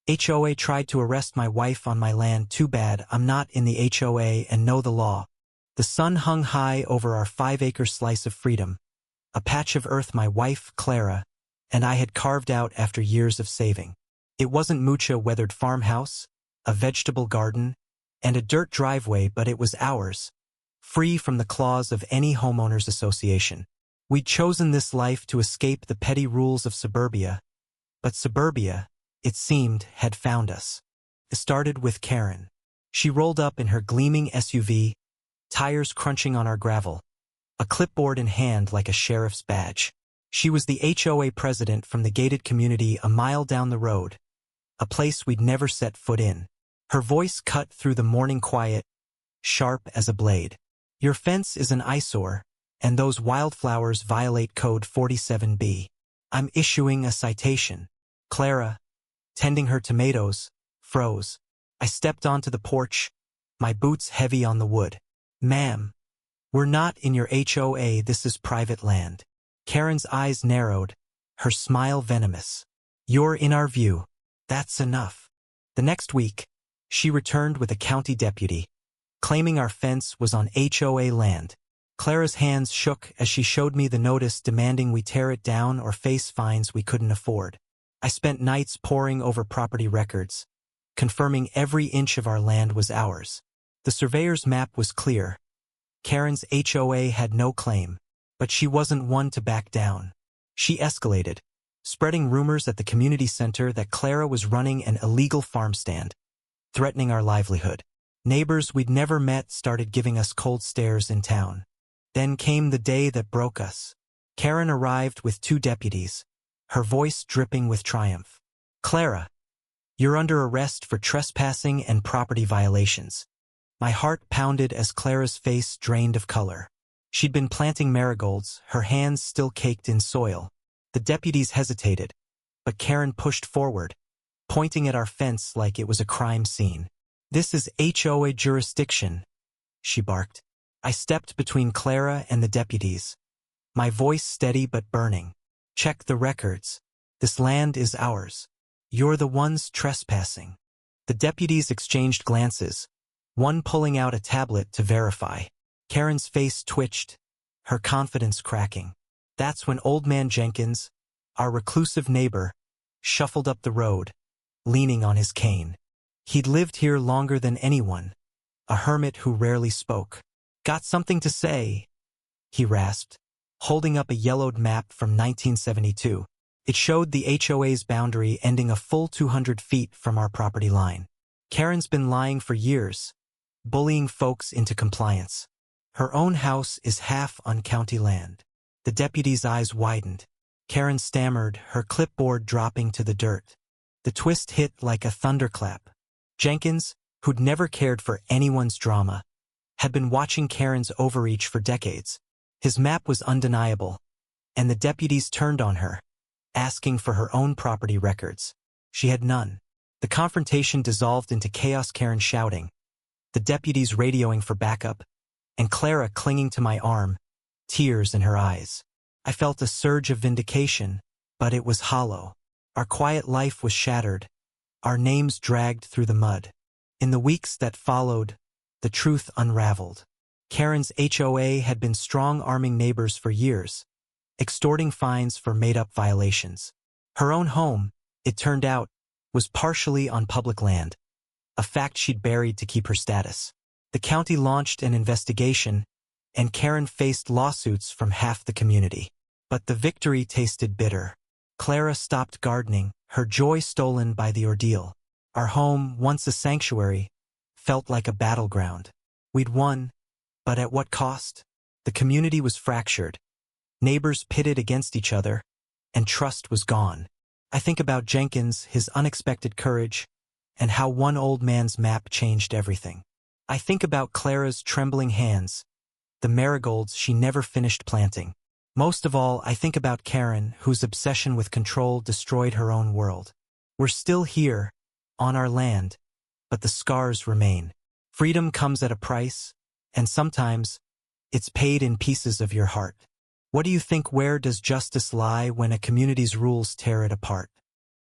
HOA tried to arrest my wife on my land. Too bad I'm not in the HOA and know the law. The sun hung high over our 5-acre slice of freedom, a patch of earth my wife, Clara, and I had carved out after years of saving. It wasn't mucha weathered farmhouse, a vegetable garden, and a dirt driveway, but it was ours, free from the claws of any homeowners association. We'd chosen this life to escape the petty rules of suburbia, but suburbia, it seemed, had found us. It started with Karen. She rolled up in her gleaming SUV, tires crunching on our gravel, a clipboard in hand like a sheriff's badge. She was the HOA president from the gated community a mile down the road, a place we'd never set foot in. Her voice cut through the morning quiet, sharp as a blade. Your fence is an eyesore, and those wildflowers violate Code 47B. I'm issuing a citation. Clara, tending her tomatoes, froze. I stepped onto the porch, my boots heavy on the wood. Ma'am, we're not in your HOA, this is private land. Karen's eyes narrowed, her smile venomous. You're in our view. That's enough. The next week, she returned with a county deputy, claiming our fence was on HOA land. Clara's hands shook as she showed me the notice demanding we tear it down or face fines we couldn't afford. I spent nights poring over property records, confirming every inch of our land was ours. The surveyor's map was clear. Karen's HOA had no claim, but she wasn't one to back down. She escalated, spreading rumors at the community center that Clara was running an illegal farm stand, threatening our livelihood. Neighbors we'd never met started giving us cold stares in town. Then came the day that broke us. Karen arrived with 2 deputies, her voice dripping with triumph. Clara, you're under arrest for trespassing and property violations. My heart pounded as Clara's face drained of color. She'd been planting marigolds, her hands still caked in soil. The deputies hesitated, but Karen pushed forward, pointing at our fence like it was a crime scene. This is HOA jurisdiction, she barked. I stepped between Clara and the deputies, my voice steady but burning. Check the records. This land is ours. You're the ones trespassing. The deputies exchanged glances, one pulling out a tablet to verify. Karen's face twitched, her confidence cracking. That's when Old Man Jenkins, our reclusive neighbor, shuffled up the road, leaning on his cane. He'd lived here longer than anyone, a hermit who rarely spoke. Got something to say? He rasped, holding up a yellowed map from 1972. It showed the HOA's boundary ending a full 200 feet from our property line. Karen's been lying for years, bullying folks into compliance. Her own house is half on county land. The deputy's eyes widened. Karen stammered, her clipboard dropping to the dirt. The twist hit like a thunderclap. Jenkins, who'd never cared for anyone's drama, had been watching Karen's overreach for decades. His map was undeniable, and the deputies turned on her, asking for her own property records. She had none. The confrontation dissolved into chaos, Karen shouting, the deputies radioing for backup, and Clara clinging to my arm, tears in her eyes. I felt a surge of vindication, but it was hollow. Our quiet life was shattered, our names dragged through the mud. In the weeks that followed, the truth unraveled. Karen's HOA had been strong-arming neighbors for years, extorting fines for made-up violations. Her own home, it turned out, was partially on public land, a fact she'd buried to keep her status. The county launched an investigation, and Karen faced lawsuits from half the community. But the victory tasted bitter. Clara stopped gardening, her joy stolen by the ordeal. Our home, once a sanctuary, felt like a battleground. We'd won, but at what cost? The community was fractured. Neighbors pitted against each other, and trust was gone. I think about Jenkins, his unexpected courage, and how one old man's map changed everything. I think about Clara's trembling hands, the marigolds she never finished planting. Most of all, I think about Karen, whose obsession with control destroyed her own world. We're still here, on our land, but the scars remain. Freedom comes at a price, and sometimes, it's paid in pieces of your heart. What do you think? Where does justice lie when a community's rules tear it apart?